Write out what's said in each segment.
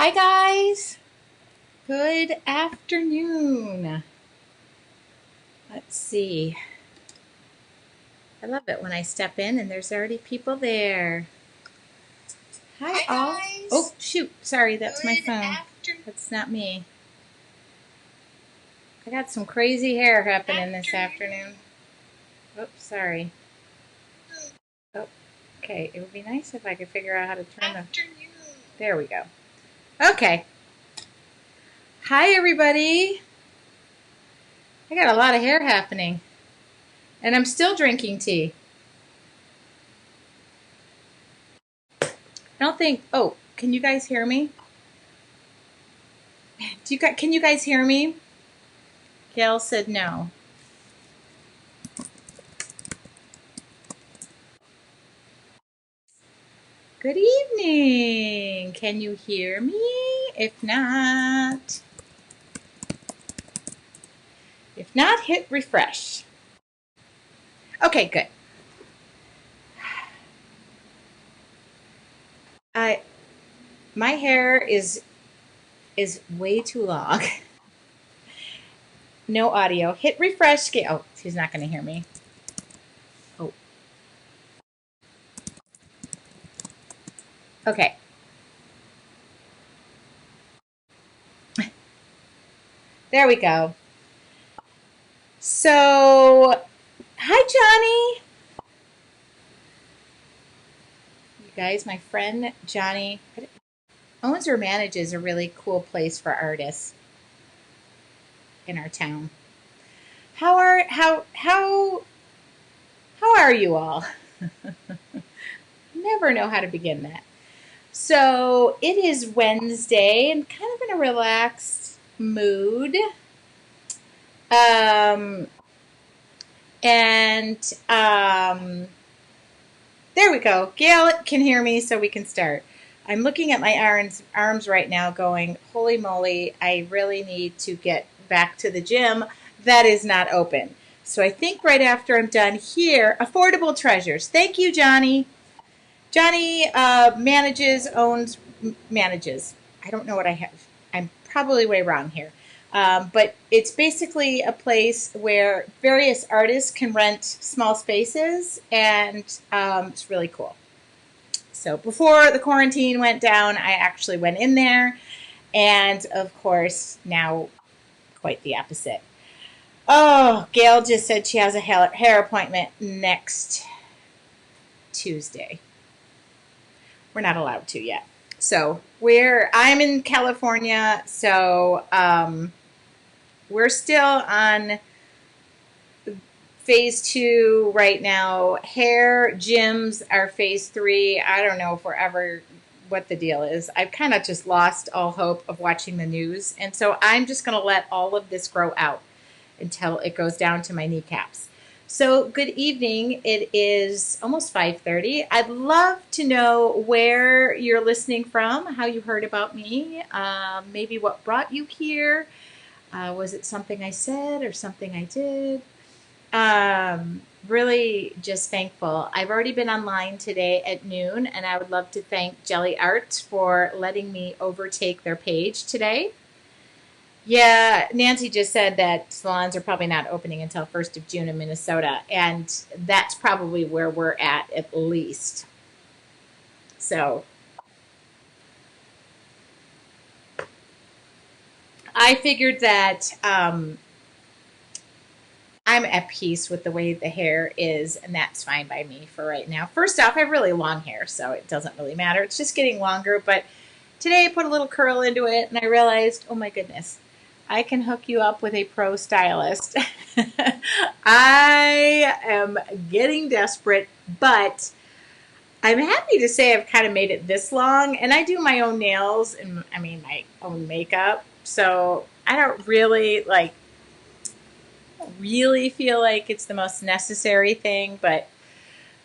Hi guys, good afternoon. Let's see. I love it when I step in and there's already people there. Hi all. Guys. Oh shoot, sorry, that's my phone. Afternoon. That's not me. I got some crazy hair happening this afternoon. Oops, sorry. Oh, okay, it would be nice if I could figure out how to turn the... There we go. Okay. Hi everybody. I got a lot of hair happening. And I'm still drinking tea. I don't think... Oh, can you guys hear me? Can you guys hear me? Gail said no. Good evening. Can you hear me? If not, hit refresh. Okay, good. My hair is way too long. No audio. Hit refresh. Oh, she's not going to hear me. Oh. Okay. There we go. So, hi Johnny. You guys, my friend Johnny owns or manages a really cool place for artists in our town. How are you all? Never know how to begin that. So it is Wednesday and kind of in a relaxed mood. There we go. Gail can hear me, so we can start. I'm looking at my arms right now going, holy moly, I really need to get back to the gym. That is not open. So I think right after I'm done here, Affordable Treasures. Thank you, Johnny. Johnny manages. I don't know what I have. I'm probably way wrong here. But it's basically a place where various artists can rent small spaces, and it's really cool. So before the quarantine went down, I actually went in there, and of course, now quite the opposite. Oh, Gail just said she has a hair appointment next Tuesday. We're not allowed to yet. So I'm in California, so we're still on phase 2 right now. Hair gyms are phase 3. I don't know if we're ever what the deal is. I've kind of just lost all hope of watching the news, and so I'm just going to let all of this grow out until it goes down to my kneecaps. So good evening. It is almost 5:30. I'd love to know where you're listening from, how you heard about me, maybe what brought you here. Was it something I said or something I did? Really just thankful. I've already been online today at noon, and I would love to thank Jelly Art for letting me overtake their page today. Yeah, Nancy just said that salons are probably not opening until 1st of June in Minnesota, and that's probably where we're at least. So I figured that I'm at peace with the way the hair is, and that's fine by me for right now. First off, I have really long hair, so it doesn't really matter. It's just getting longer, but today I put a little curl into it, and I realized, oh my goodness, I can hook you up with a pro stylist. I am getting desperate, but I'm happy to say I've kind of made it this long, and I do my own nails and my own makeup, so I don't really feel like it's the most necessary thing, but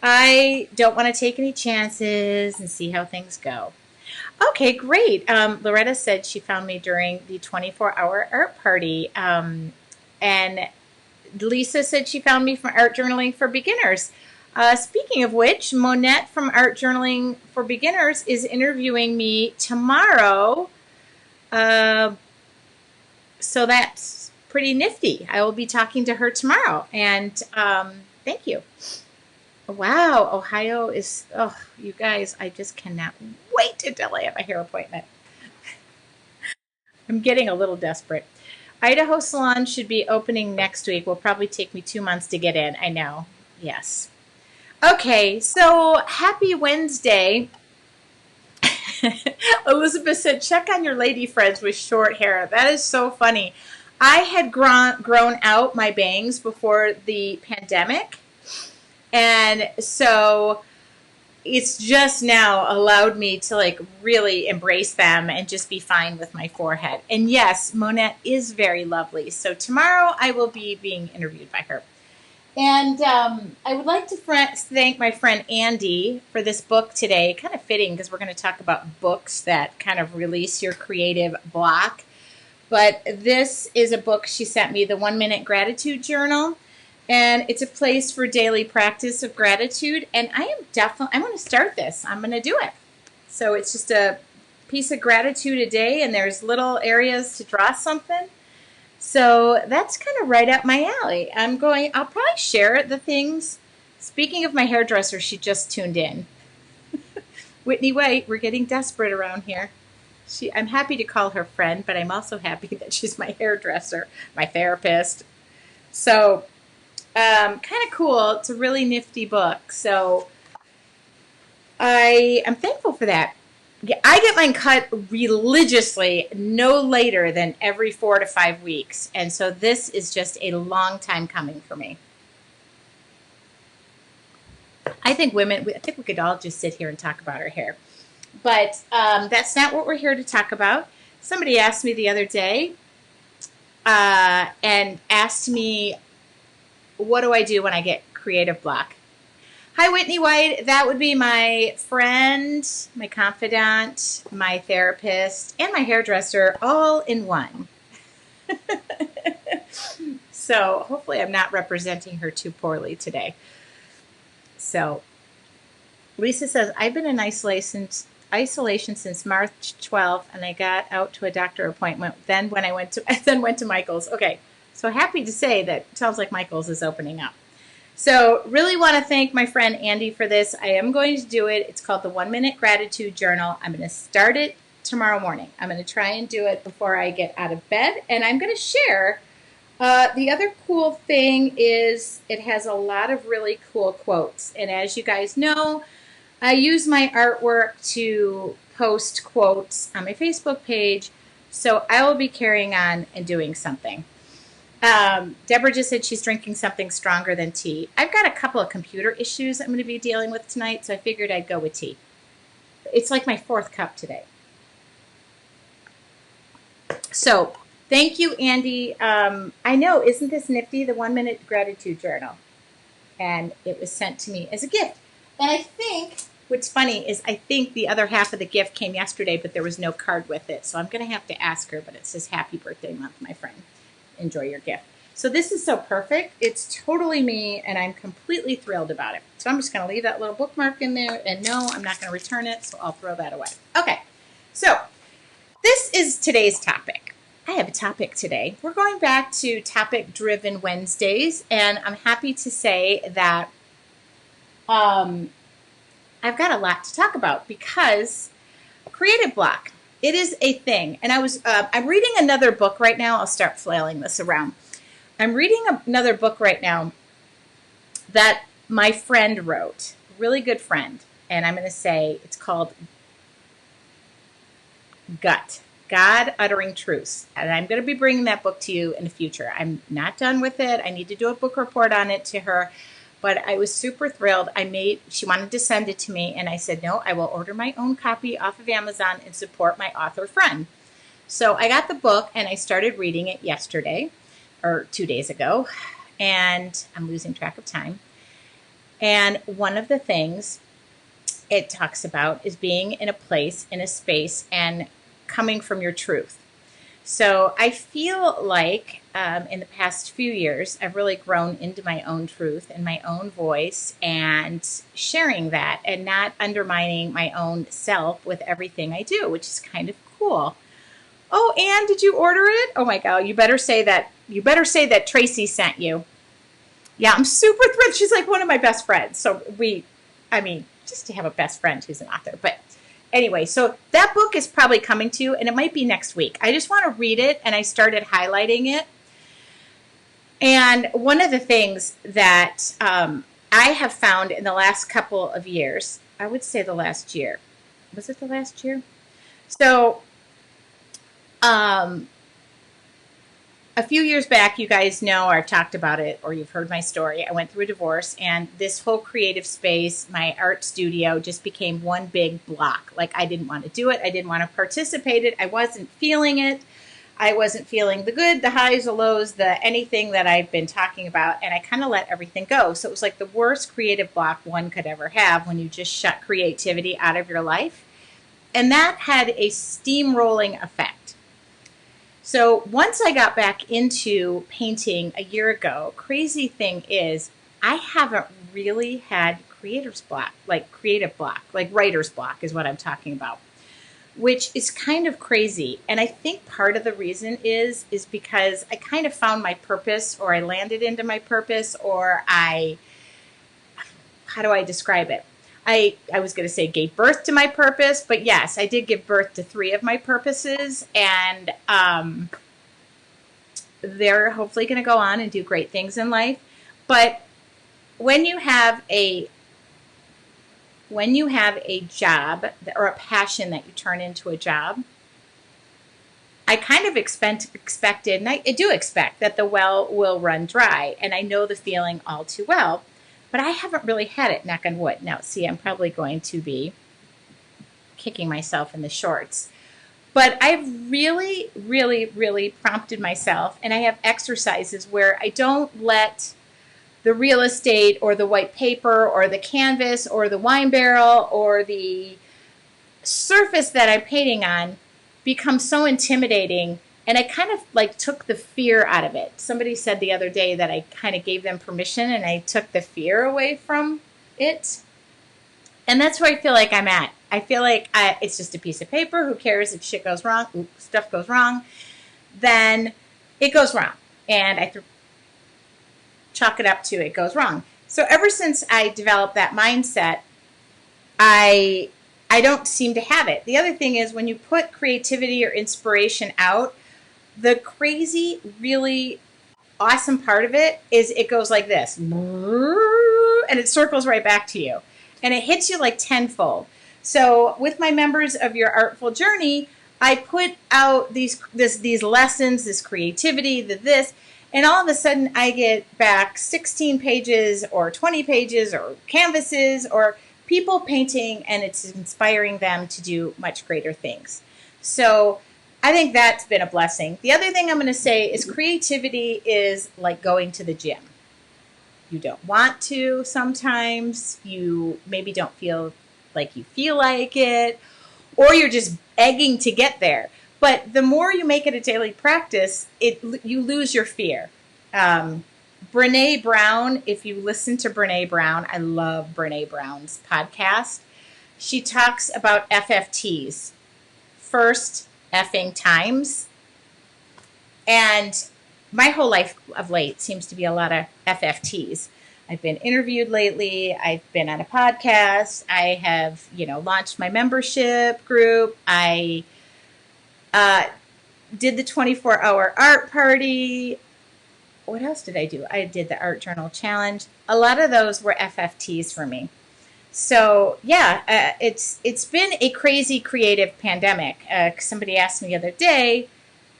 I don't want to take any chances and see how things go. Okay, great. Loretta said she found me during the 24-hour art party. And Lisa said she found me from Art Journaling for Beginners. Speaking of which, Monette from Art Journaling for Beginners is interviewing me tomorrow So that's pretty nifty. I will be talking to her tomorrow. And thank you. Wow, Ohio is, oh, you guys, I just cannot wait until I have a hair appointment. I'm getting a little desperate. Idaho Salon should be opening next week. Will probably take me 2 months to get in. I know. Yes. Okay, so happy Wednesday. Elizabeth said, check on your lady friends with short hair. That is so funny. I had grown out my bangs before the pandemic. And so it's just now allowed me to like really embrace them and just be fine with my forehead. And yes, Monette is very lovely. So tomorrow I will be being interviewed by her. And I would like to thank my friend Andy for this book today. Kind of fitting because we're going to talk about books that kind of release your creative block. But this is a book she sent me, the 1 Minute Gratitude Journal. And it's a place for daily practice of gratitude. And I'm going to start this. I'm going to do it. So it's just a piece of gratitude a day, and there's little areas to draw something. So that's kind of right up my alley. I'll probably share the things. Speaking of my hairdresser, she just tuned in. Whitney White, we're getting desperate around here. I'm happy to call her friend, but I'm also happy that she's my hairdresser, my therapist. So kind of cool. It's a really nifty book. So I am thankful for that. I get mine cut religiously no later than every 4 to 5 weeks. And so this is just a long time coming for me. I think we could all just sit here and talk about our hair. But that's not what we're here to talk about. Somebody asked me the other day and asked me, what do I do when I get creative block? Hi, Whitney White. That would be my friend, my confidant, my therapist, and my hairdresser all in one. So hopefully I'm not representing her too poorly today. So Lisa says, I've been in isolation since March 12th, and I got out to a doctor appointment. Then went to Michael's. Okay, so happy to say that it sounds like Michael's is opening up. So really want to thank my friend Andy for this. I am going to do it. It's called the 1 Minute Gratitude Journal. I'm going to start it tomorrow morning. I'm going to try and do it before I get out of bed. And I'm going to share. The other cool thing is it has a lot of really cool quotes. And as you guys know, I use my artwork to post quotes on my Facebook page. So I will be carrying on and doing something. Deborah just said she's drinking something stronger than tea. I've got a couple of computer issues I'm going to be dealing with tonight, so I figured I'd go with tea. It's like my 4th cup today. So thank you, Andy. I know, isn't this nifty, the 1 Minute Gratitude Journal? And it was sent to me as a gift. And I think what's funny is I think the other half of the gift came yesterday, but there was no card with it. So I'm going to have to ask her, but it says happy birthday month, my friend. Enjoy your gift. So this is so perfect. It's totally me, and I'm completely thrilled about it. So I'm just going to leave that little bookmark in there, and no, I'm not going to return it, so I'll throw that away. Okay, so this is today's topic. I have a topic today. We're going back to topic-driven Wednesdays, and I'm happy to say that I've got a lot to talk about because creative block. It is a thing. And I'm reading another book right now. I'll start flailing this around. I'm reading another book right now that my friend wrote, a really good friend. And I'm going to say it's called Gut, God Uttering Truths. And I'm going to be bringing that book to you in the future. I'm not done with it. I need to do a book report on it to her. But I was super thrilled. She wanted to send it to me, and I said, no, I will order my own copy off of Amazon and support my author friend. So I got the book, and I started reading it yesterday, or 2 days ago, and I'm losing track of time. And one of the things it talks about is being in a place, in a space, and coming from your truth. So I feel like in the past few years, I've really grown into my own truth and my own voice and sharing that and not undermining my own self with everything I do, which is kind of cool. Oh, Anne, did you order it? Oh my God, you better say that. You better say that Tracy sent you. Yeah, I'm super thrilled. She's like one of my best friends. So just to have a best friend who's an author. But anyway, so that book is probably coming to you, and it might be next week. I just want to read it, and I started highlighting it. And one of the things that I have found in the last couple of years, I would say the last year. Was it the last year? So a few years back, you guys know, or I've talked about it, or you've heard my story. I went through a divorce, and this whole creative space, my art studio, just became one big block. Like, I didn't want to do it. I didn't want to participate in it. I wasn't feeling it. I wasn't feeling the good, the highs, the lows, the anything that I've been talking about, and I kind of let everything go. So it was like the worst creative block one could ever have when you just shut creativity out of your life. And that had a steamrolling effect. So once I got back into painting a year ago, crazy thing is I haven't really had creative block, like writer's block is what I'm talking about, which is kind of crazy. And I think part of the reason is because I kind of found my purpose, or I landed into my purpose, or how do I describe it? I was going to say gave birth to my purpose, but yes, I did give birth to 3 of my purposes, and they're hopefully going to go on and do great things in life. But when you have a job or a passion that you turn into a job, I kind of expected, and I do expect that the well will run dry, and I know the feeling all too well. But I haven't really had it, knock on wood. Now, see, I'm probably going to be kicking myself in the shorts. But I've really, really, really prompted myself, and I have exercises where I don't let the real estate or the white paper or the canvas or the wine barrel or the surface that I'm painting on become so intimidating. And I kind of like took the fear out of it. Somebody said the other day that I kind of gave them permission and I took the fear away from it. And that's where I feel like I'm at. I feel like it's just a piece of paper. Who cares if shit goes wrong? Stuff goes wrong. Then it goes wrong. And I chalk it up to it goes wrong. So ever since I developed that mindset, I don't seem to have it. The other thing is when you put creativity or inspiration out, the crazy, really awesome part of it is it goes like this. And it circles right back to you. And it hits you like tenfold. So with my members of your Artful Journey, I put out these lessons, this creativity, this, and all of a sudden I get back 16 pages or 20 pages or canvases or people painting, and it's inspiring them to do much greater things. So I think that's been a blessing. The other thing I'm going to say is creativity is like going to the gym. You don't want to sometimes. You maybe don't feel like you feel like it, or you're just egging to get there. But the more you make it a daily practice, you lose your fear. Brene Brown, if you listen to Brene Brown, I love Brene Brown's podcast. She talks about FFTs, first effing times. And my whole life of late seems to be a lot of FFTs. I've been interviewed lately. I've been on a podcast. I have, launched my membership group. I did the 24-hour art party. What else did I do? I did the art journal challenge. A lot of those were FFTs for me. So yeah, it's been a crazy creative pandemic. Somebody asked me the other day,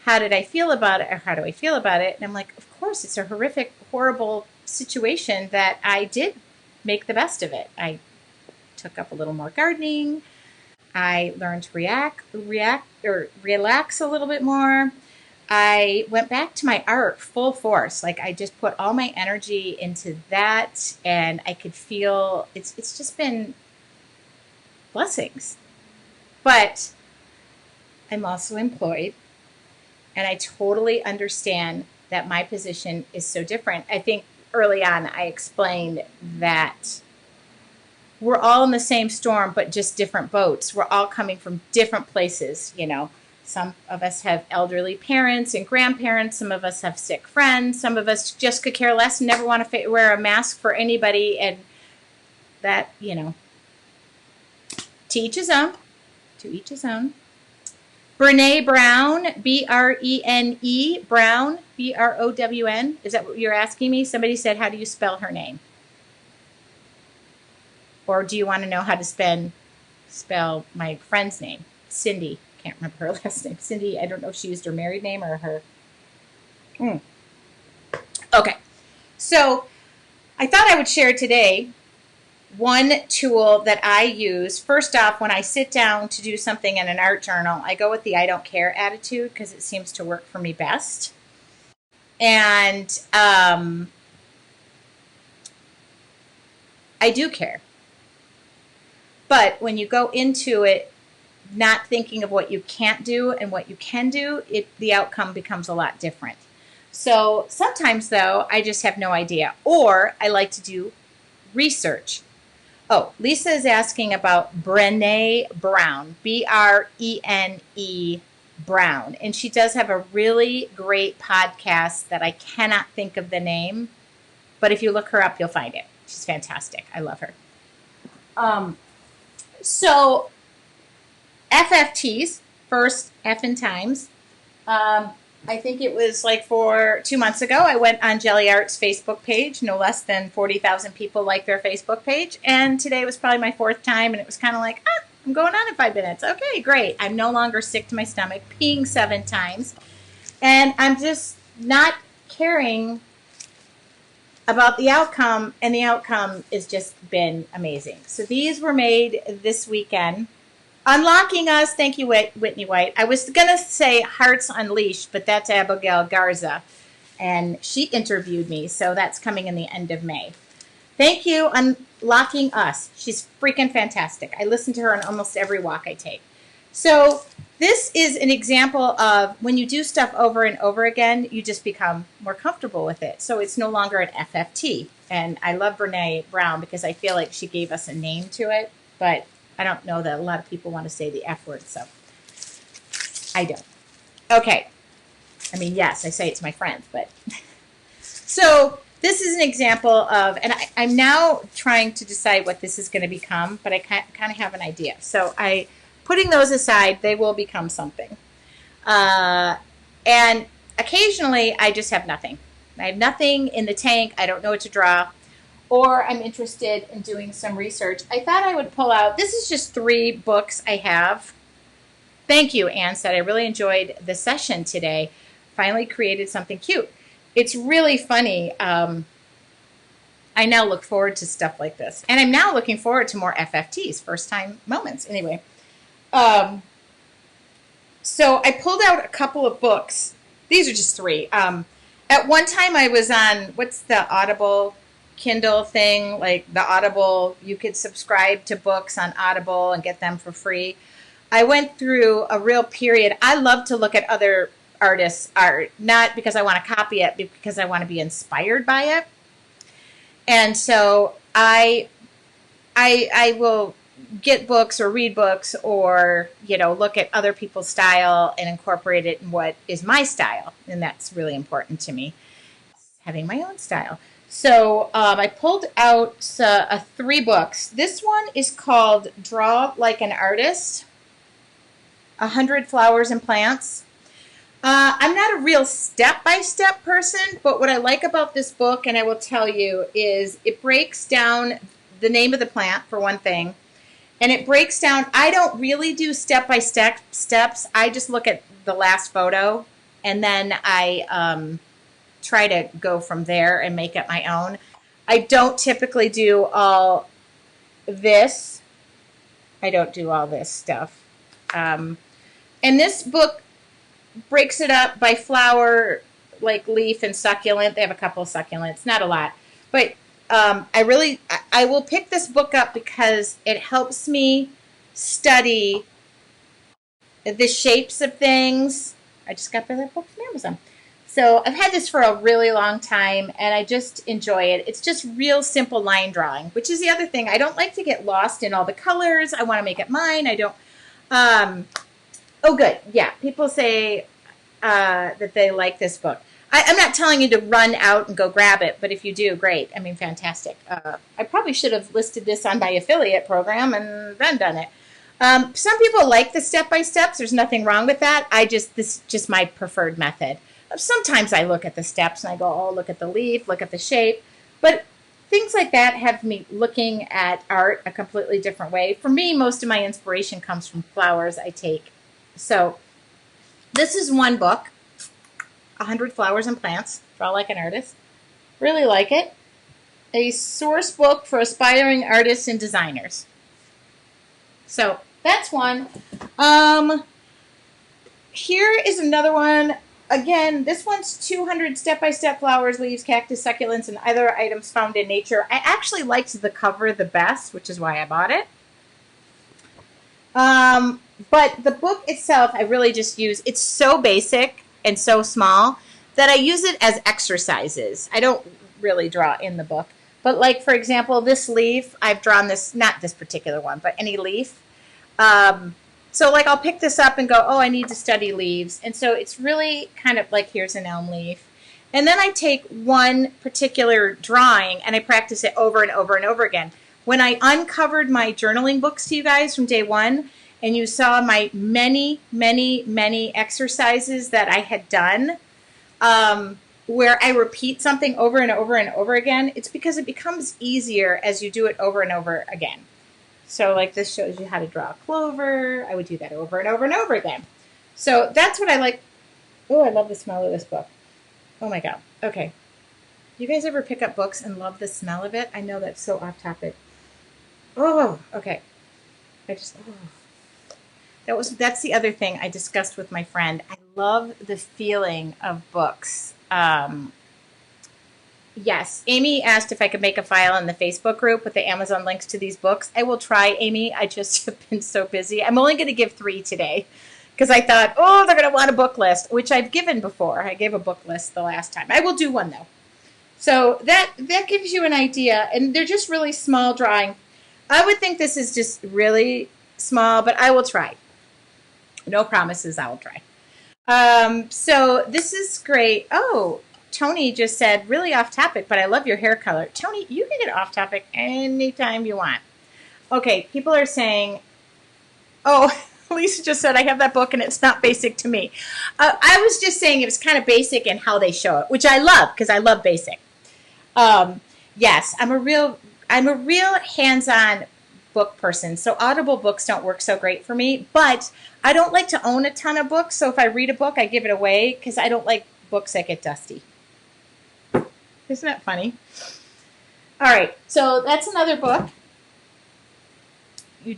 how did I feel about it, or how do I feel about it? And I'm like, of course, it's a horrific, horrible situation that I did make the best of it. I took up a little more gardening. I learned to relax a little bit more. I went back to my art full force. Like I just put all my energy into that, and I could feel it's just been blessings. But I'm also employed, and I totally understand that my position is so different. I think early on I explained that we're all in the same storm, but just different boats. We're all coming from different places, Some of us have elderly parents and grandparents. Some of us have sick friends. Some of us just could care less and never want to wear a mask for anybody. And that, you know, to each his own. To each his own. Brene Brown, B-R-E-N-E, Brown, B-R-O-W-N. Is that what you're asking me? Somebody said, how do you spell her name? Or do you want to know how to spell my friend's name? Cindy. Can't remember her last name. Cindy, I don't know if she used her married name or her. Okay. So I thought I would share today one tool that I use. First off, when I sit down to do something in an art journal, I go with the I don't care attitude because it seems to work for me best. And I do care. But when you go into it not thinking of what you can't do and what you can do, the outcome becomes a lot different. So sometimes, though, I just have no idea. Or I like to do research. Oh, Lisa is asking about Brene Brown, B-R-E-N-E Brown. And she does have a really great podcast that I cannot think of the name. But if you look her up, you'll find it. She's fantastic. I love her. So FFTs, first effing times. I think it was like 2 months ago, I went on Jelly Art's Facebook page. No less than 40,000 people like their Facebook page. And today was probably my 4th time, and it was kind of like, I'm going on in 5 minutes. Okay, great. I'm no longer sick to my stomach, peeing 7 times. And I'm just not caring about the outcome, and the outcome has just been amazing. So these were made this weekend. Unlocking Us, thank you, Whitney White. I was going to say Hearts Unleashed, but that's Abigail Garza, and she interviewed me, so that's coming in the end of May. Thank you, Unlocking Us. She's freaking fantastic. I listen to her on almost every walk I take. So this is an example of when you do stuff over and over again, you just become more comfortable with it. So it's no longer an FFT. And I love Brene Brown because I feel like she gave us a name to it, but I don't know that a lot of people want to say the F word, so I don't. Okay. I mean, yes, I say it to my friends, but. So this is an example of, and I'm now trying to decide what this is going to become, but I kind of have an idea. So putting those aside, they will become something. And occasionally, I just have nothing. I have nothing in the tank. I don't know what to draw. Or I'm interested in doing some research. I thought I would pull out, this is just 3 books I have. Thank you, Anne said. I really enjoyed the session today. Finally created something cute. It's really funny. I now look forward to stuff like this. And I'm now looking forward to more FFTs, first time moments. Anyway. So I pulled out a couple of books. These are just 3. At one time I was on, what's the Audible Kindle thing, like the Audible, you could subscribe to books on Audible and get them for free. I went through a real period. I love to look at other artists' art, not because I want to copy it, but because I want to be inspired by it. And so I will get books or read books or, look at other people's style and incorporate it in what is my style. And that's really important to me, having my own style. So I pulled out 3 books. This one is called Draw Like an Artist, 100 Flowers and Plants. I'm not a real step-by-step person, but what I like about this book, and I will tell you, is it breaks down the name of the plant, for one thing, and it breaks down, I don't really do step-by-step steps. I just look at the last photo, and then I try to go from there and make it my own. I don't typically do all this. I don't do all this stuff. And this book breaks it up by flower, like leaf and succulent. They have a couple of succulents, not a lot. But I will pick this book up because it helps me study the shapes of things. I just got that book from Amazon. So I've had this for a really long time, and I just enjoy it. It's just real simple line drawing, which is the other thing. I don't like to get lost in all the colors. I want to make it mine. I don't. Oh, good. Yeah. People say that they like this book. I'm not telling you to run out and go grab it, but if you do, great. I mean, fantastic. I probably should have listed this on my affiliate program and then done it. Some people like the step-by-steps. There's nothing wrong with that. This is just my preferred method. Sometimes I look at the steps and I go, oh, look at the leaf, look at the shape. But things like that have me looking at art a completely different way. For me, most of my inspiration comes from flowers I take. So this is one book, 100 Flowers and Plants, Draw Like an Artist. Really like it. A source book for aspiring artists and designers. So that's one. Here is another one. Again, this one's 200 step-by-step flowers, leaves, cactus, succulents, and other items found in nature. I actually liked the cover the best, which is why I bought it. But the book itself, I really just use, it's so basic and so small that I use it as exercises. I don't really draw in the book. But like, for example, this leaf, I've drawn this, not this particular one, but any leaf. So like I'll pick this up and go, oh, I need to study leaves. And so it's really kind of like, here's an elm leaf. And then I take one particular drawing and I practice it over and over and over again. When I uncovered my journaling books to you guys from day one, and you saw my many, many, many exercises that I had done, where I repeat something over and over and over again, it's because it becomes easier as you do it over and over again. So like this shows you how to draw a clover. I would do that over and over and over again. So that's what I like. Oh, I love the smell of this book. Oh my God. Okay. You guys ever pick up books and love the smell of it? I know that's so off topic. Oh, okay. That's the other thing I discussed with my friend. I love the feeling of books. Yes, Amy asked if I could make a file in the Facebook group with the Amazon links to these books. I will try, Amy. I just have been so busy. I'm only going to give 3 today because I thought, oh, they're going to want a book list, which I've given before. I gave a book list the last time. I will do one, though. So that gives you an idea, and they're just really small drawing. I would think this is just really small, but I will try. No promises, I will try. So this is great. Oh, Tony just said, really off topic, but I love your hair color. Tony, you can get off topic anytime you want. Okay, people are saying, oh, Lisa just said, I have that book and it's not basic to me. I was just saying it was kind of basic in how they show it, which I love because I love basic. Yes, I'm a real hands-on book person, so Audible books don't work so great for me, but I don't like to own a ton of books, so if I read a book, I give it away because I don't like books that get dusty. Isn't that funny? All right, so that's another book. You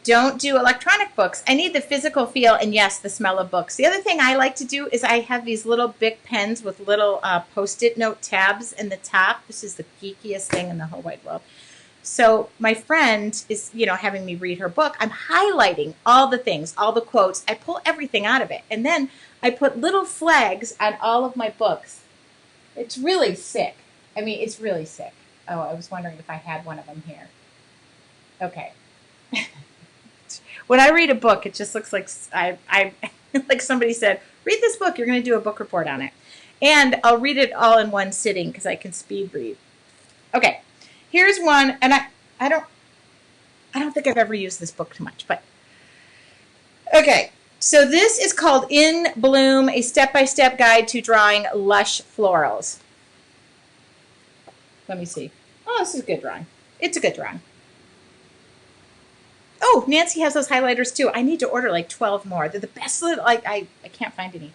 don't do electronic books. I need the physical feel and, yes, the smell of books. The other thing I like to do is I have these little Bic pens with little Post-it note tabs in the top. This is the geekiest thing in the whole wide world. So my friend is, having me read her book. I'm highlighting all the things, all the quotes. I pull everything out of it. And then I put little flags on all of my books. It's really sick. I mean, it's really sick. Oh, I was wondering if I had one of them here. Okay. When I read a book, it just looks like I like somebody said, read this book. You're going to do a book report on it. And I'll read it all in one sitting because I can speed read. Okay. Here's one, and I don't think I've ever used this book too much, but okay. So this is called In Bloom, a step-by-step guide to drawing lush florals. Let me see. Oh, this is a good drawing. It's a good drawing. Oh, Nancy has those highlighters too. I need to order like 12 more. They're the best. I can't find any.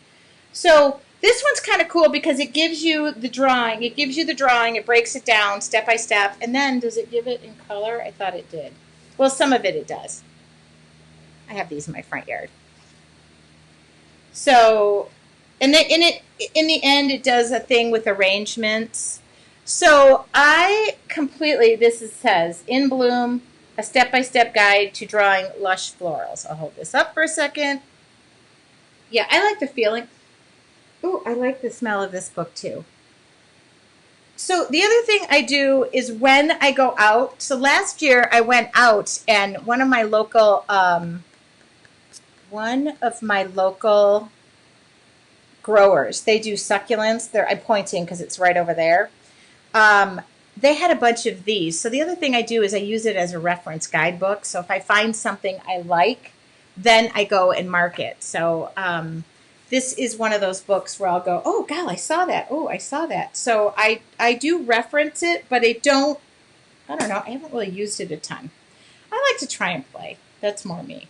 So this one's kind of cool because it gives you the drawing. It breaks it down step by step. And then does it give it in color? I thought it did. Well, some of it does. I have these in my front yard. So, and in the end, it does a thing with arrangements. So this says, In Bloom, a step-by-step guide to drawing lush florals. I'll hold this up for a second. Yeah, I like the feeling. Ooh, I like the smell of this book too. So the other thing I do is when I go out. So last year I went out and one of my local one of my local growers. They do succulents. I'm pointing because it's right over there. They had a bunch of these. So the other thing I do is I use it as a reference guidebook. So if I find something I like, then I go and mark it. So this is one of those books where I'll go, oh, God, I saw that. Oh, I saw that. So I do reference it, but I don't know. I haven't really used it a ton. I like to try and play. That's more me.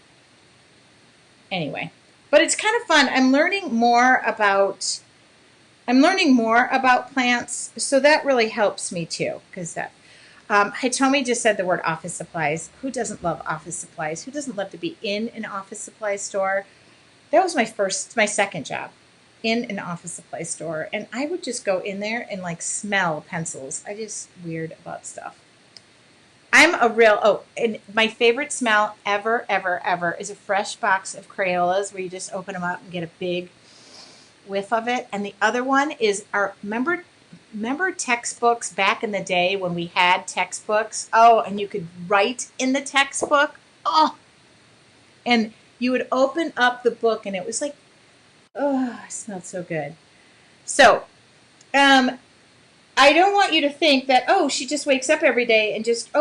Anyway, but it's kind of fun. I'm learning more about plants, so that really helps me too. Because Hitomi just said the word office supplies. Who doesn't love office supplies? Who doesn't love to be in an office supply store? That was my second job, in an office supply store, and I would just go in there and like smell pencils. I just weird about stuff. And my favorite smell ever, ever, ever is a fresh box of Crayolas where you just open them up and get a big whiff of it. And the other one is remember textbooks back in the day when we had textbooks? Oh, and you could write in the textbook. Oh, and you would open up the book and it was like, oh, it smelled so good. So, I don't want you to think that, oh, she just wakes up every day and just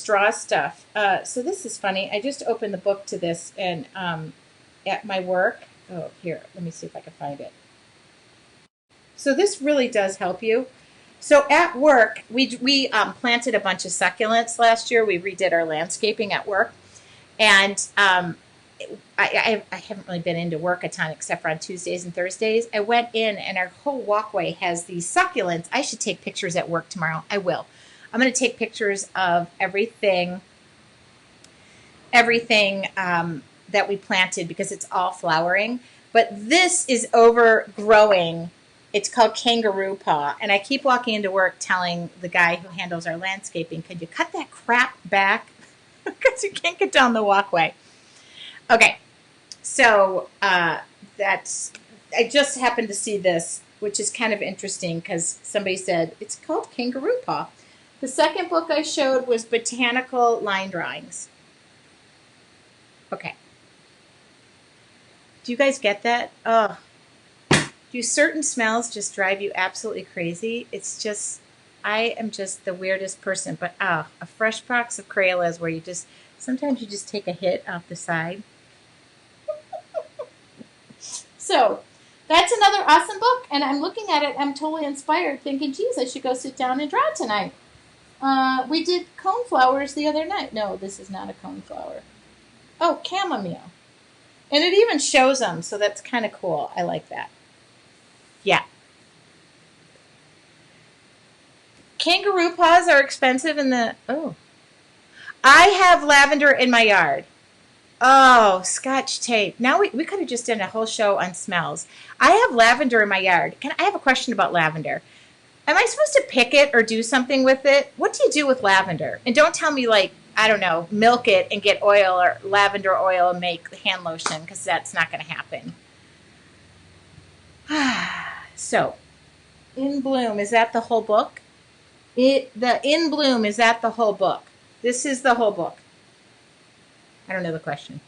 draws stuff. So this is funny. I just opened the book to this and at my work. Oh, here, let me see if I can find it. So this really does help you. So at work, we planted a bunch of succulents last year. We redid our landscaping at work. And I haven't really been into work a ton except for on Tuesdays and Thursdays. I went in and our whole walkway has these succulents. I should take pictures at work tomorrow. I will. I'm going to take pictures of everything that we planted because it's all flowering. But this is overgrowing. It's called kangaroo paw. And I keep walking into work telling the guy who handles our landscaping, could you cut that crap back? Because you can't get down the walkway. Okay, so I just happened to see this, which is kind of interesting because somebody said it's called kangaroo paw. The second book I showed was botanical line drawings. Okay. Do you guys get that? Oh, do certain smells just drive you absolutely crazy? It's just, I am just the weirdest person, but a fresh box of Crayolas where sometimes you just take a hit off the side. So that's another awesome book, and I'm looking at it. I'm totally inspired, thinking, geez, I should go sit down and draw tonight. We did coneflowers the other night. No, this is not a coneflower. Oh, chamomile. And it even shows them, so that's kind of cool. I like that. Yeah. Kangaroo paws are expensive I have lavender in my yard. Oh, Scotch tape. Now we could have just done a whole show on smells. I have lavender in my yard. I have a question about lavender. Am I supposed to pick it or do something with it? What do you do with lavender? And don't tell me I don't know, milk it and get oil or lavender oil and make hand lotion because that's not going to happen. So, In Bloom, is that the whole book? The In Bloom, is that the whole book? This is the whole book. I don't know the question.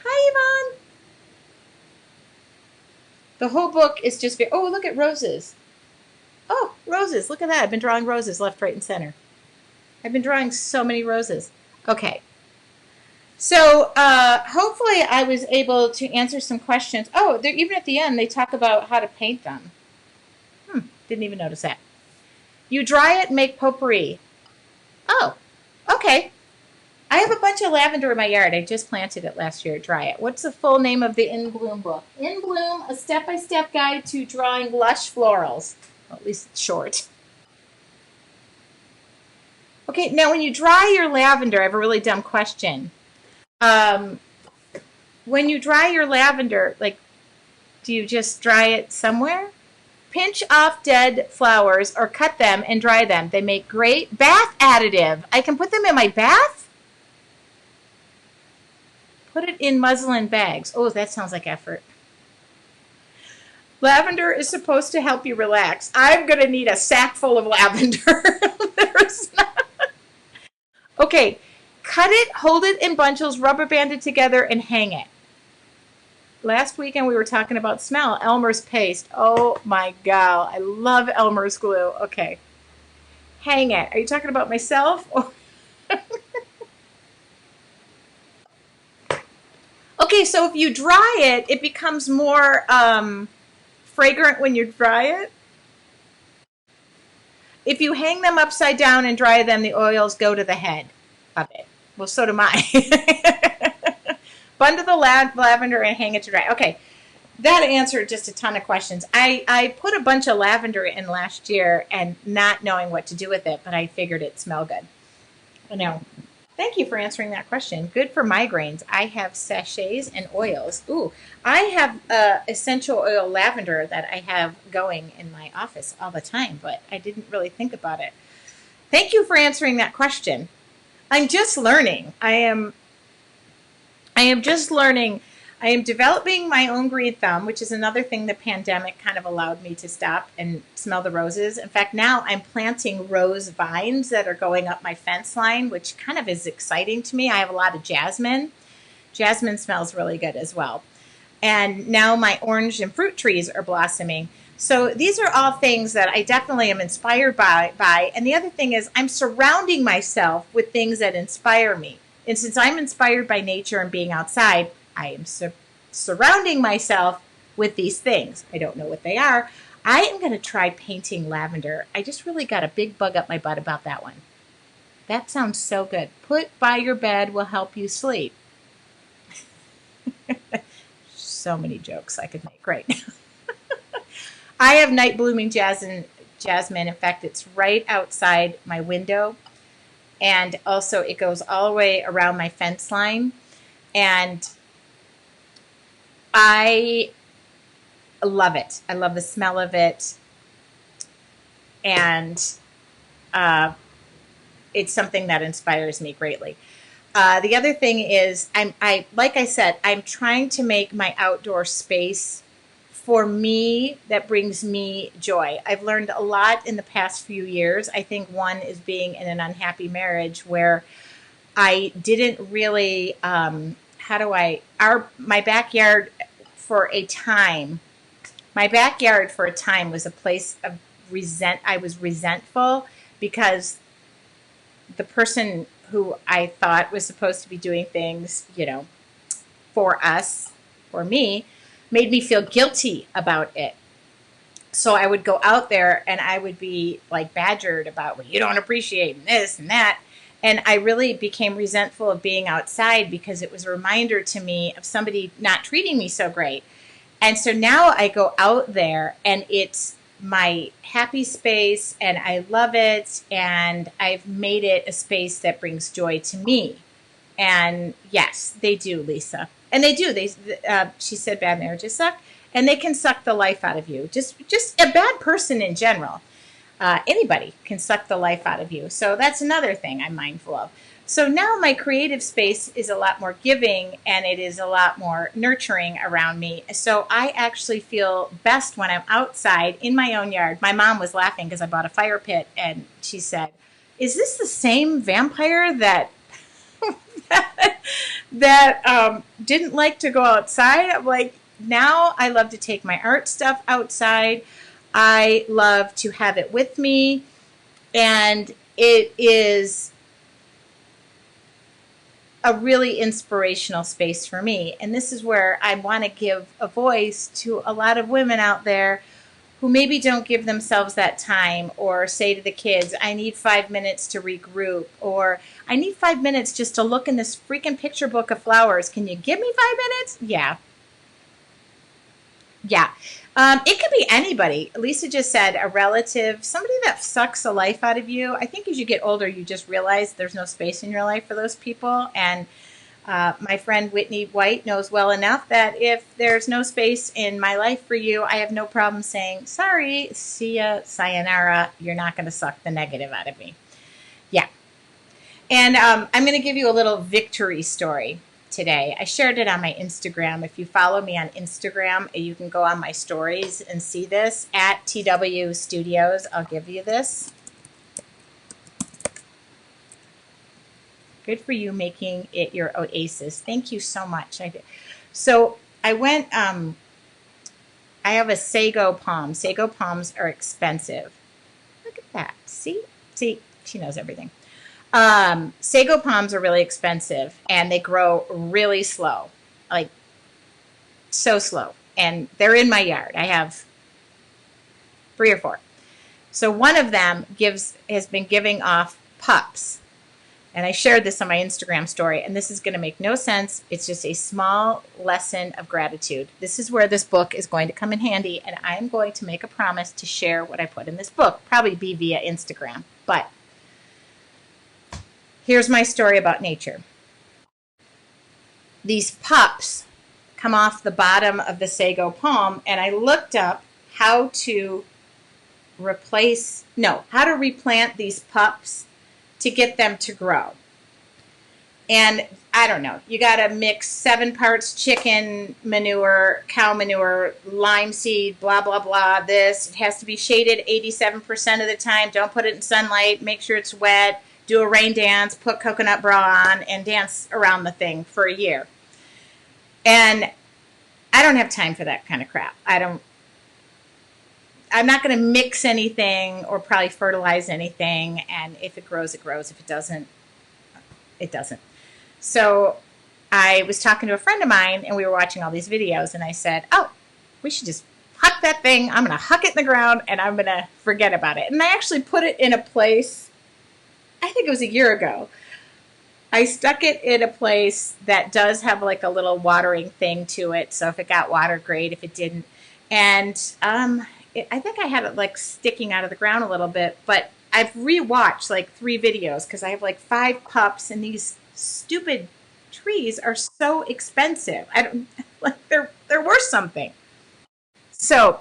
Hi, Yvonne. The whole book is just, oh, look at roses. Oh, roses. Look at that. I've been drawing roses left, right, and center. I've been drawing so many roses. Okay. So hopefully I was able to answer some questions. Oh, even at the end, they talk about how to paint them. Didn't even notice that. You dry it and make potpourri. Oh, okay. I have a bunch of lavender in my yard. I just planted it last year. Dry it. What's the full name of the In Bloom book? In Bloom, a step-by-step guide to drawing lush florals. Well, at least it's short. Okay, now when you dry your lavender, I have a really dumb question. When you dry your lavender, do you just dry it somewhere? Pinch off dead flowers or cut them and dry them. They make great bath additive. I can put them in my bath? Put it in muslin bags. Oh, that sounds like effort. Lavender is supposed to help you relax. I'm going to need a sack full of lavender. There's not. Okay, cut it, hold it in bundles, rubber band it together, and hang it. last weekend we were talking about smell. Elmer's paste. Oh my God. I love Elmer's glue. Okay. Hang it. Are you talking about myself? Okay, so if you dry it, it becomes more fragrant when you dry it. If you hang them upside down and dry them, the oils go to the head of it. Well, so do mine. Bundle the lavender and hang it to dry. Okay, that answered just a ton of questions. I put a bunch of lavender in last year and not knowing what to do with it, but I figured it smelled good. I know. Thank you for answering that question. Good for migraines. I have sachets and oils. Ooh, I have essential oil lavender that I have going in my office all the time, but I didn't really think about it. Thank you for answering that question. I'm just learning. I am just learning. I am developing my own green thumb, which is another thing the pandemic kind of allowed me to stop and smell the roses. In fact, now I'm planting rose vines that are going up my fence line, which kind of is exciting to me. I have a lot of jasmine. Jasmine smells really good as well. And now my orange and fruit trees are blossoming. So these are all things that I definitely am inspired by. And the other thing is I'm surrounding myself with things that inspire me. And since I'm inspired by nature and being outside, I am surrounding myself with these things. I don't know what they are. I am going to try painting lavender. I just really got a big bug up my butt about that one. That sounds so good. Put by your bed will help you sleep. So many jokes I could make right now. I have night blooming jasmine. In fact, it's right outside my window. And also it goes all the way around my fence line. And I love it. I love the smell of it. And it's something that inspires me greatly. The other thing is, like I said, I'm trying to make my outdoor space for me that brings me joy. I've learned a lot in the past few years. I think one is being in an unhappy marriage where I didn't really, my backyard for a time was a place of I was resentful because the person who I thought was supposed to be doing things, for me, made me feel guilty about it. So I would go out there and I would be like badgered about, well, you don't appreciate this and that. And I really became resentful of being outside because it was a reminder to me of somebody not treating me so great. And so now I go out there and it's my happy space and I love it. And I've made it a space that brings joy to me. And yes, they do, Lisa. And they do. She said bad marriages suck. And they can suck the life out of you. Just a bad person in general. Anybody can suck the life out of you. So that's another thing I'm mindful of. So now my creative space is a lot more giving and it is a lot more nurturing around me. So I actually feel best when I'm outside in my own yard. My mom was laughing because I bought a fire pit and she said, is this the same vampire that didn't like to go outside? I'm like, now I love to take my art stuff outside. I love to have it with me. And it is a really inspirational space for me. And this is where I want to give a voice to a lot of women out there who maybe don't give themselves that time or say to the kids, I need 5 minutes to regroup, or I need 5 minutes just to look in this freaking picture book of flowers. Can you give me 5 minutes? Yeah. It could be anybody. Lisa just said a relative, somebody that sucks the life out of you. I think as you get older, you just realize there's no space in your life for those people. And my friend Whitney White knows well enough that if there's no space in my life for you, I have no problem saying, sorry, see ya, sayonara. You're not going to suck the negative out of me. Yeah. And I'm going to give you a little victory story today. I shared it on my Instagram. If you follow me on Instagram, you can go on my stories and see this at TW Studios. I'll give you this. Good for you making it your oasis. Thank you so much. So I went, I have a sago palm. Sago palms are expensive. Look at that. See, she knows everything. Sago palms are really expensive, and they grow really slow, like so slow. And they're in my yard. I have 3 or 4. So one of them has been giving off pups. And I shared this on my Instagram story, and this is going to make no sense. It's just a small lesson of gratitude. This is where this book is going to come in handy, and I am going to make a promise to share what I put in this book. Probably be via Instagram. But here's my story about nature. These pups come off the bottom of the sago palm, and I looked up how to replant these pups to get them to grow. And I don't know, you got to mix 7 parts chicken manure, cow manure, lime seed, blah, blah, blah, this. It has to be shaded 87% of the time. Don't put it in sunlight. Make sure it's wet. Do a rain dance, put coconut bra on, and dance around the thing for a year. And I don't have time for that kind of crap. I'm not going to mix anything or probably fertilize anything. And if it grows, it grows. If it doesn't, it doesn't. So I was talking to a friend of mine, and we were watching all these videos, and I said, oh, we should just huck that thing. I'm going to huck it in the ground, and I'm going to forget about it. And I actually put it in a place, I think it was a year ago. I stuck it in a place that does have like a little watering thing to it. So if it got water, great. If it didn't. And I think I had it like sticking out of the ground a little bit, but I've rewatched like 3 videos because I have like 5 pups, and these stupid trees are so expensive. I don't like they're worth something. So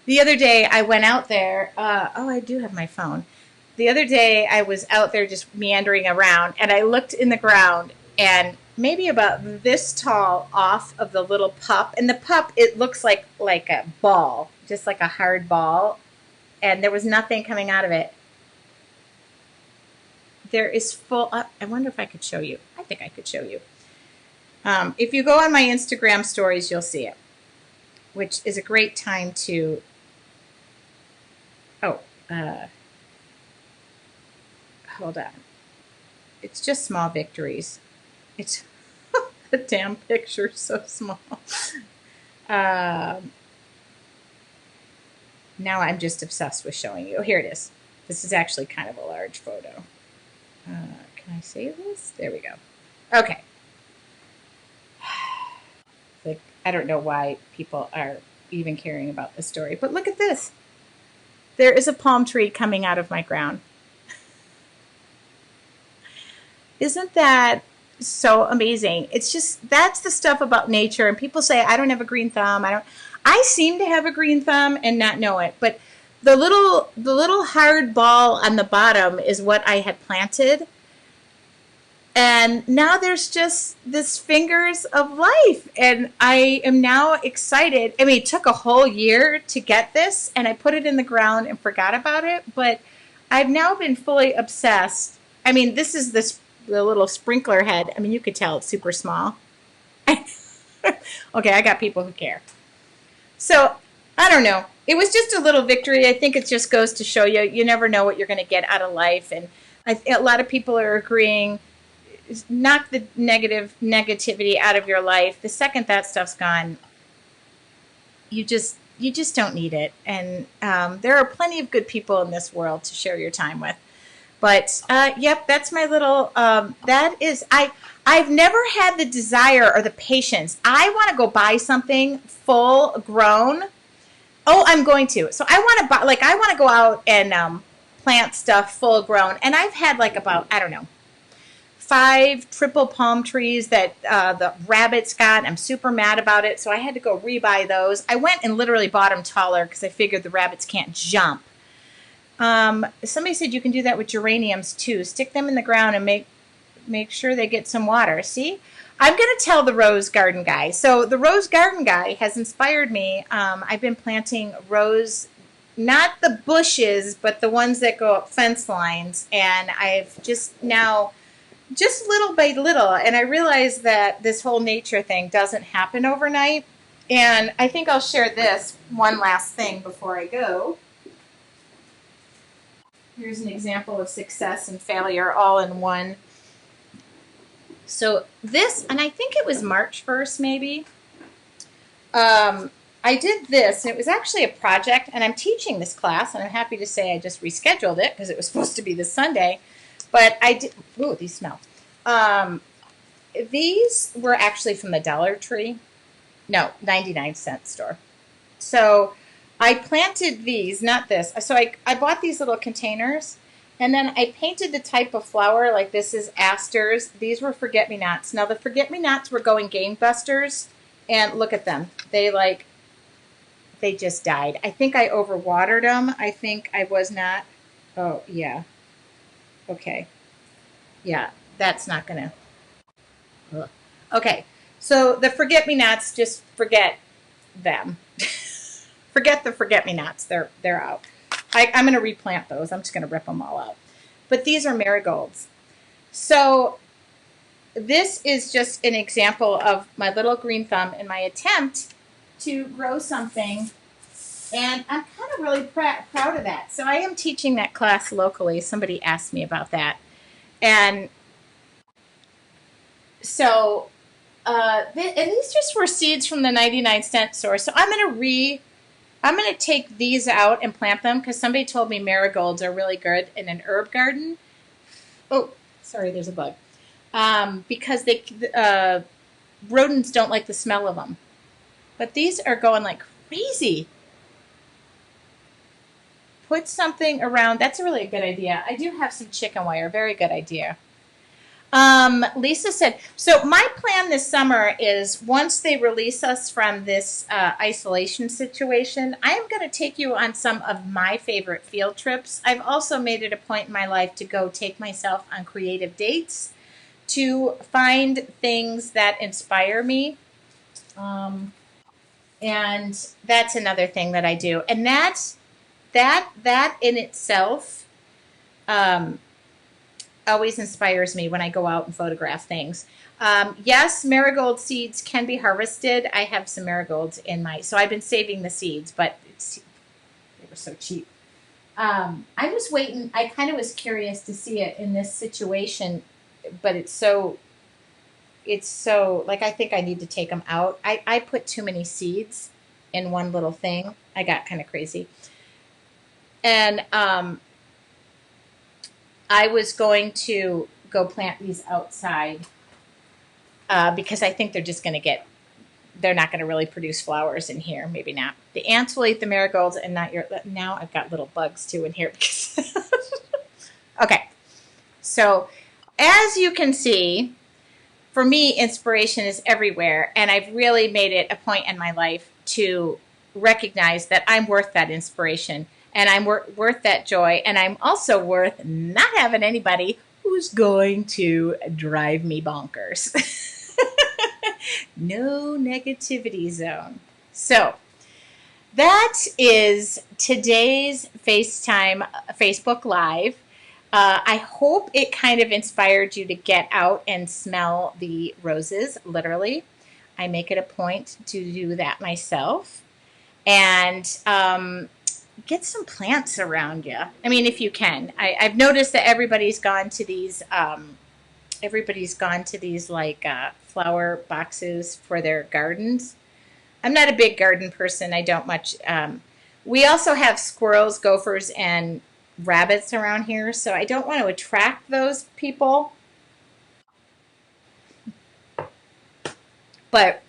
the other day I went out there. I do have my phone. The other day I was out there just meandering around, and I looked in the ground, and maybe about this tall off of the little pup. And the pup, it looks like a ball, just like a hard ball. And there was nothing coming out of it. There is full up. I wonder if I could show you. I think I could show you. If you go on my Instagram stories, you'll see it, which is a great time to, hold on. It's just small victories. It's the damn picture's so small. Now I'm just obsessed with showing you. Oh, here it is. This is actually kind of a large photo. Can I save this? There we go. Okay. Like, I don't know why people are even caring about this story, but look at this. There is a palm tree coming out of my ground. Isn't that so amazing? It's just, that's the stuff about nature. And people say, I don't have a green thumb. I seem to have a green thumb and not know it. But the little hard ball on the bottom is what I had planted. And now there's just this fingers of life. And I am now excited. I mean, it took a whole year to get this, and I put it in the ground and forgot about it. But I've now been fully obsessed. I mean, this is the little sprinkler head. I mean, you could tell it's super small. Okay, I got people who care. So, I don't know. It was just a little victory. I think it just goes to show you never know what you're going to get out of life. And a lot of people are agreeing, knock the negativity out of your life. The second that stuff's gone, you just don't need it. And there are plenty of good people in this world to share your time with. But, yep, that's my little, I've never had the desire or the patience. I want to go buy something full grown. Oh, I'm going to. So I want to go out and plant stuff full grown. And I've had like about, 5 triple palm trees that the rabbits got. I'm super mad about it. So I had to go rebuy those. I went and literally bought them taller because I figured the rabbits can't jump. Somebody said you can do that with geraniums too. Stick them in the ground and make sure they get some water. See? I'm going to tell the rose garden guy. So the rose garden guy has inspired me. I've been planting rose, not the bushes, but the ones that go up fence lines. And I've just now just little by little. And I realized that this whole nature thing doesn't happen overnight. And I think I'll share this one last thing before I go. Here's an example of success and failure all in one. So this, and I think it was March 1st maybe, I did this, and it was actually a project, and I'm teaching this class, and I'm happy to say I just rescheduled it because it was supposed to be this Sunday. But I did, ooh, these smell. These were actually from the Dollar Tree. No, 99-cent store. So I planted these, not this. So I bought these little containers, and then I painted the type of flower, like this is asters. These were forget-me-nots. Now the forget-me-nots were going gangbusters, and look at them. They just died. I think I overwatered them. I think I was not. Oh, yeah. Okay. Yeah, that's not going to. Okay. So the forget-me-nots, just forget them. Forget the forget-me-nots. They're out. I'm going to replant those. I'm just going to rip them all out. But these are marigolds. So this is just an example of my little green thumb in my attempt to grow something, and I'm kind of really proud of that. So I am teaching that class locally. Somebody asked me about that, and so and these just were seeds from the 99-cent store. So I'm going to take these out and plant them because somebody told me marigolds are really good in an herb garden. Oh, sorry, there's a bug. Because rodents don't like the smell of them. But these are going like crazy. Put something around. That's really a good idea. I do have some chicken wire. Very good idea. Lisa said, so my plan this summer is once they release us from this isolation situation, I am going to take you on some of my favorite field trips. I've also made it a point in my life to go take myself on creative dates to find things that inspire me. And that's another thing that I do. And that in itself always inspires me when I go out and photograph things. Yes, marigold seeds can be harvested. I have some marigolds in so I've been saving the seeds, but they were so cheap. I was waiting. I kind of was curious to see it in this situation, but it's so, like, I think I need to take them out. I put too many seeds in one little thing. I got kind of crazy. And I was going to go plant these outside because I think they're just going to they're not going to really produce flowers in here. Maybe not. The ants will eat the marigolds and not now I've got little bugs too in here. Okay. So as you can see, for me, inspiration is everywhere. And I've really made it a point in my life to recognize that I'm worth that inspiration. And I'm worth that joy. And I'm also worth not having anybody who's going to drive me bonkers. No negativity zone. So that is today's Facebook Live. I hope it kind of inspired you to get out and smell the roses, literally. I make it a point to do that myself. And get some plants around you. I mean, if you can. I've noticed that everybody's gone to these like flower boxes for their gardens. I'm not a big garden person. I don't much. We also have squirrels, gophers, and rabbits around here, so I don't want to attract those people. But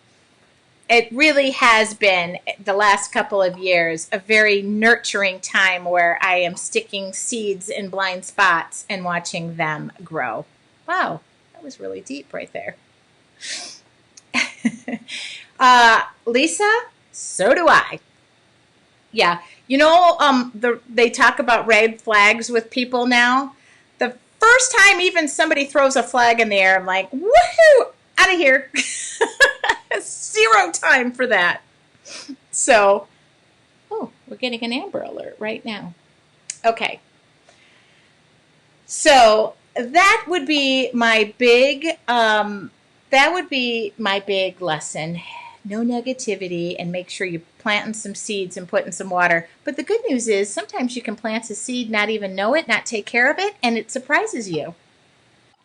it really has been, the last couple of years, a very nurturing time where I am sticking seeds in blind spots and watching them grow. Wow, that was really deep right there. Lisa, so do I. Yeah, you know, they talk about red flags with people now. The first time even somebody throws a flag in the air, I'm like, woohoo, out of here. Zero time for that. So, oh, we're getting an Amber Alert right now. Okay. So, that would be my big lesson. No negativity, and make sure you're planting some seeds and putting some water. But the good news is sometimes you can plant a seed, not even know it, not take care of it, and it surprises you.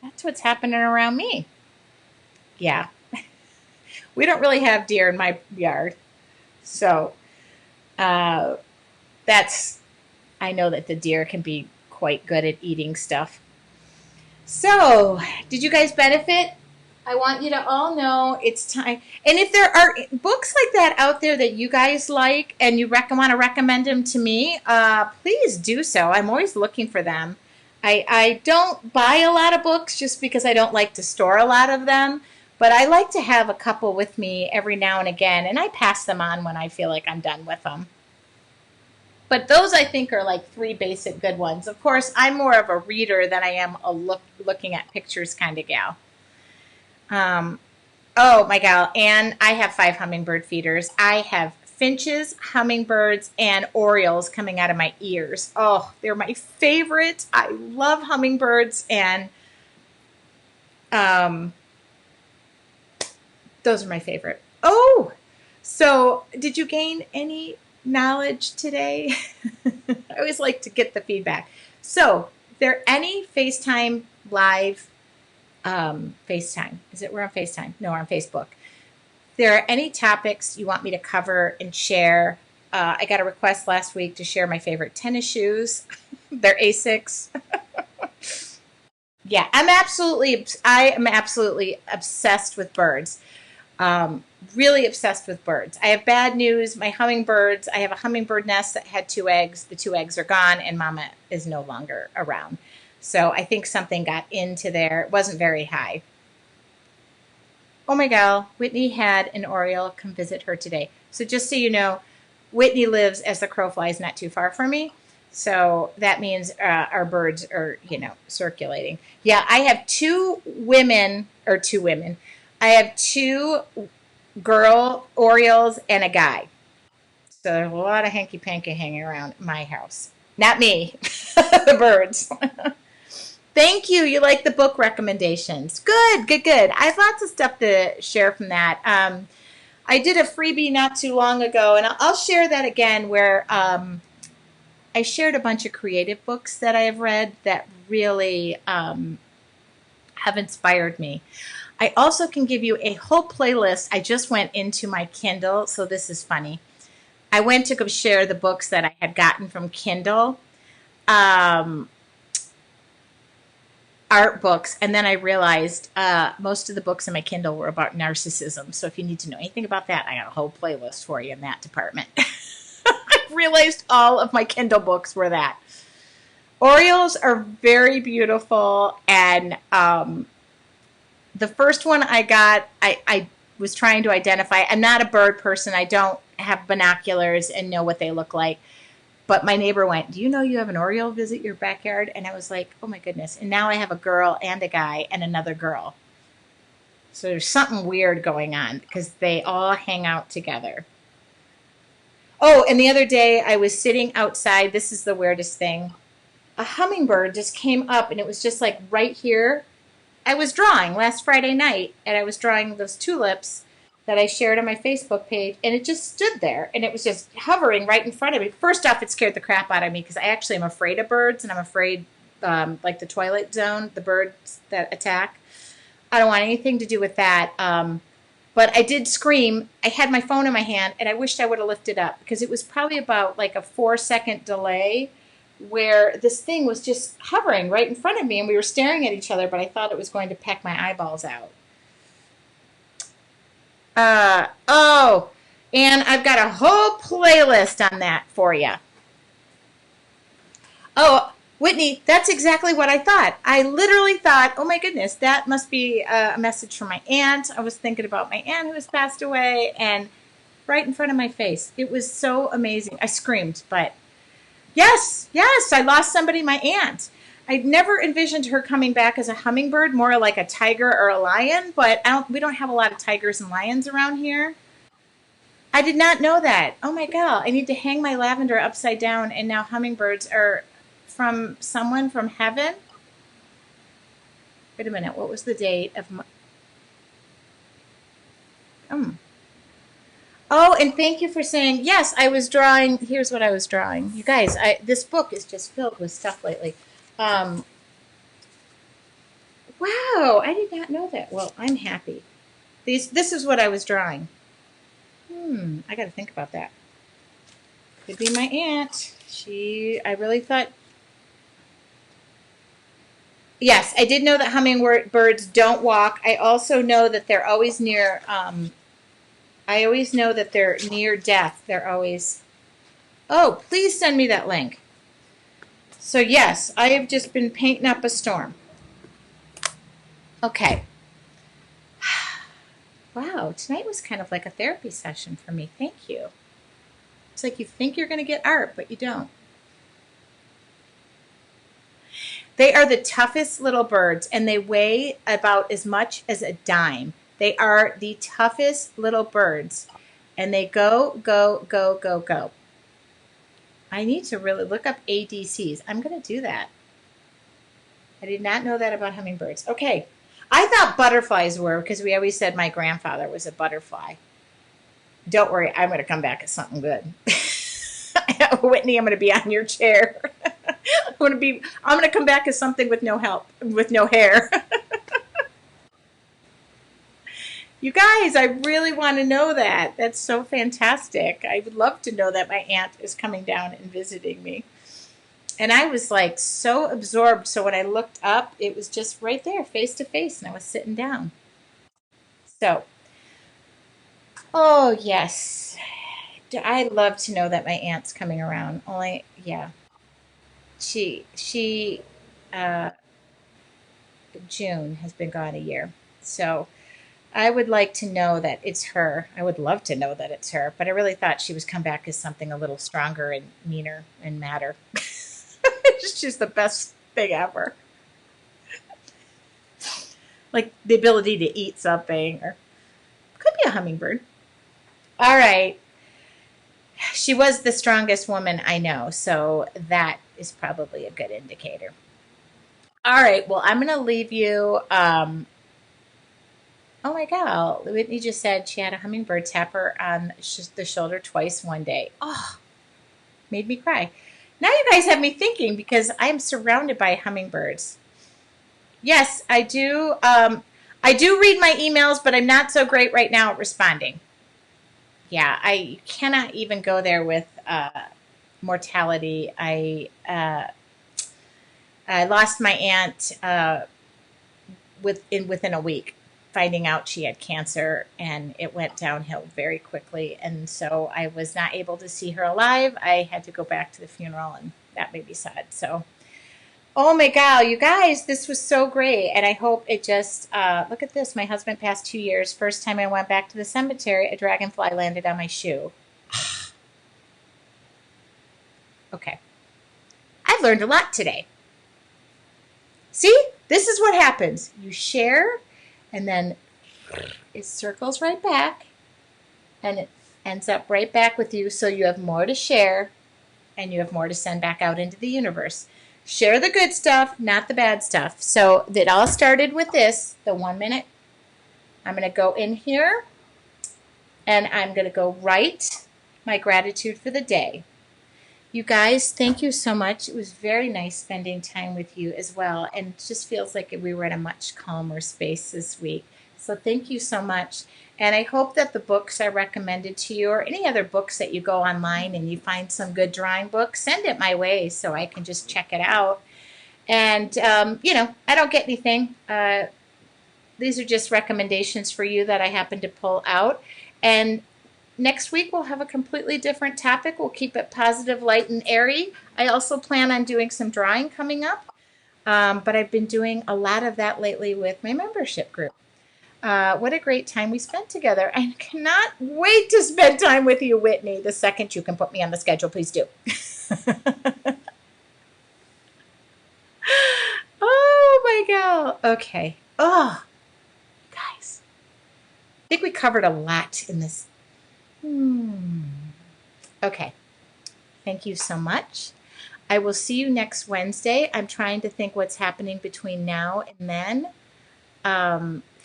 That's what's happening around me. Yeah. We don't really have deer in my yard. So uh, that's, I know that the deer can be quite good at eating stuff. So, did you guys benefit? I want you to all know it's time. And if there are books like that out there that you guys like and you want to recommend them to me, please do so. I'm always looking for them. I don't buy a lot of books just because I don't like to store a lot of them, but I like to have a couple with me every now and again, and I pass them on when I feel like I'm done with them. But those I think are like three basic good ones. Of course, I'm more of a reader than I am a looking at pictures kind of gal. Um, oh my gal, and I have 5 hummingbird feeders. I have finches, hummingbirds, and orioles coming out of my ears. Oh, they're my favorite. I love hummingbirds, and um, those are my favorite. Oh, so did you gain any knowledge today? I always like to get the feedback. So, there any FaceTime live FaceTime? Is it we're on FaceTime? No, we're on Facebook. There are any topics you want me to cover and share? I got a request last week to share my favorite tennis shoes. They're Asics. Yeah, I am absolutely obsessed with birds. Really obsessed with birds. I have bad news. My hummingbirds, I have a hummingbird nest that had 2 eggs. The 2 eggs are gone, and Mama is no longer around. So I think something got into there. It wasn't very high. Oh my gal, Whitney had an Oriole come visit her today. So just so you know, Whitney lives as the crow flies not too far from me. So that means our birds are, circulating. Yeah, I have two women. I have 2 girl Orioles and a guy. So there's a lot of hanky panky hanging around my house. Not me, the birds. Thank you. You like the book recommendations. Good, good, good. I have lots of stuff to share from that. I did a freebie not too long ago, and I'll share that again where I shared a bunch of creative books that I have read that really have inspired me. I also can give you a whole playlist. I just went into my Kindle, so this is funny. I went to go share the books that I had gotten from Kindle. Um, Art books, and then I realized most of the books in my Kindle were about narcissism. So if you need to know anything about that, I got a whole playlist for you in that department. I realized all of my Kindle books were that. Orioles are very beautiful, and the first one I got, I was trying to identify. I'm not a bird person. I don't have binoculars and know what they look like. But my neighbor went, do you know you have an Oriole visit your backyard? And I was like, oh my goodness. And now I have a girl and a guy and another girl. So there's something weird going on because they all hang out together. Oh, and the other day I was sitting outside. This is the weirdest thing. A hummingbird just came up, and it was just like right here. I was drawing last Friday night, and I was drawing those tulips that I shared on my Facebook page, and it just stood there, and it was just hovering right in front of me. First off, it scared the crap out of me because I actually am afraid of birds, and I'm afraid, like the Twilight Zone, the birds that attack. I don't want anything to do with that. But I did scream. I had my phone in my hand, and I wished I would have lifted up because it was probably about like a 4-second delay where this thing was just hovering right in front of me, and we were staring at each other, but I thought it was going to peck my eyeballs out. Oh, and I've got a whole playlist on that for you. Oh, Whitney, that's exactly what I thought. I literally thought, oh my goodness, that must be a message from my aunt. I was thinking about my aunt who has passed away, and right in front of my face. It was so amazing. I screamed, but yes, yes, I lost somebody, my aunt. I never envisioned her coming back as a hummingbird, more like a tiger or a lion, but we don't have a lot of tigers and lions around here. I did not know that. Oh my God, I need to hang my lavender upside down, and now hummingbirds are from someone from heaven. Wait a minute. What was the date of my... Oh, and thank you for saying, yes, I was drawing. Here's what I was drawing. You guys, this book is just filled with stuff lately. Um, wow, I did not know that. Well, I'm happy. This is what I was drawing. I got to think about that. Could be my aunt. I really thought... Yes, I did know that hummingbirds don't walk. I also know that they're always near... I always know that they're near death. They're always... Oh, please send me that link. So yes, I have just been painting up a storm. Okay. Wow, tonight was kind of like a therapy session for me. Thank you. It's like you think you're going to get art, but you don't. They are the toughest little birds, and they weigh about as much as a dime. They are the toughest little birds, and they go, go, go, go, go. I need to really look up ADCs. I'm going to do that. I did not know that about hummingbirds. Okay. I thought butterflies were, because we always said my grandfather was a butterfly. Don't worry, I'm going to come back as something good. Whitney, I'm going to be on your chair. I'm going to come back as something with no help, with no hair. You guys, I really want to know that. That's so fantastic. I would love to know that my aunt is coming down and visiting me. And I was like so absorbed. So when I looked up, it was just right there, face to face, and I was sitting down. So, oh yes, I'd love to know that my aunt's coming around. Only, yeah, she, uh, June has been gone a year. So I would like to know that it's her. I would love to know that it's her, but I really thought she was come back as something a little stronger and meaner and madder. It's just the best thing ever. Like the ability to eat something, or could be a hummingbird. All right. She was the strongest woman I know, so that is probably a good indicator. All right. Well, I'm going to leave you. Oh my God. Whitney just said she had a hummingbird tap her on the shoulder twice one day. Oh, made me cry. Now you guys have me thinking because I am surrounded by hummingbirds. Yes, I do. I do read my emails, but I'm not so great right now at responding. Yeah, I cannot even go there with mortality. I lost my aunt within a week, finding out she had cancer, and it went downhill very quickly. And so I was not able to see her alive. I had to go back to the funeral, and that made me sad. So, oh my God, you guys, this was so great. And I hope it just, look at this. My husband passed 2 years. First time I went back to the cemetery, a dragonfly landed on my shoe. Okay. I've learned a lot today. See, this is what happens. You share, and then it circles right back, and it ends up right back with you, so you have more to share, and you have more to send back out into the universe. Share the good stuff, not the bad stuff. So it all started with this, the 1 minute. I'm going to go in here, and I'm going to go write my gratitude for the day. You guys, thank you so much. It was very nice spending time with you as well. And it just feels like we were in a much calmer space this week. So thank you so much. And I hope that the books I recommended to you, or any other books that you go online and you find some good drawing books, send it my way so I can just check it out. And, I don't get anything. These are just recommendations for you that I happen to pull out. And next week, we'll have a completely different topic. We'll keep it positive, light, and airy. I also plan on doing some drawing coming up, but I've been doing a lot of that lately with my membership group. What a great time we spent together. I cannot wait to spend time with you, Whitney. The second you can put me on the schedule, please do. Oh, my God. Okay. Oh, guys. I think we covered a lot in this. Okay. Thank you so much. I will see you next Wednesday. I'm trying to think what's happening between now and then.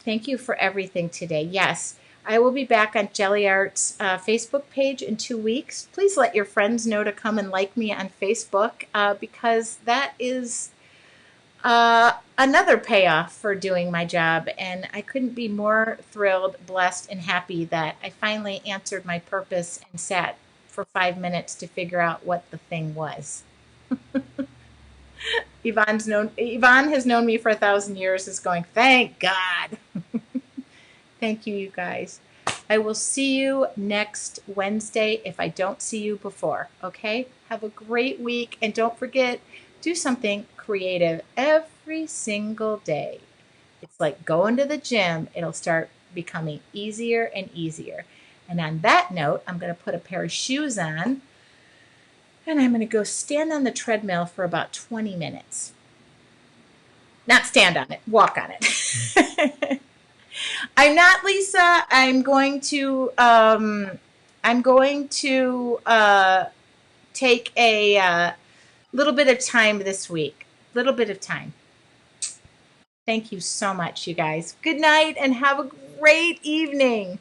Thank you for everything today. Yes, I will be back on Jelly Art's Facebook page in 2 weeks. Please let your friends know to come and like me on Facebook because that is another payoff for doing my job. And I couldn't be more thrilled, blessed, and happy that I finally answered my purpose and sat for 5 minutes to figure out what the thing was. Yvonne has known me for 1,000 years, is going, thank God. Thank you, you guys. I will see you next Wednesday if I don't see you before. Okay? Have a great week. And don't forget, do something creative every single day. It's like going to the gym. It'll start becoming easier and easier. And on that note, I'm going to put a pair of shoes on and I'm going to go stand on the treadmill for about 20 minutes. Not stand on it, walk on it. I'm not Lisa. I'm going to take a little bit of time this week. Little bit of time. Thank you so much, you guys. Good night and have a great evening.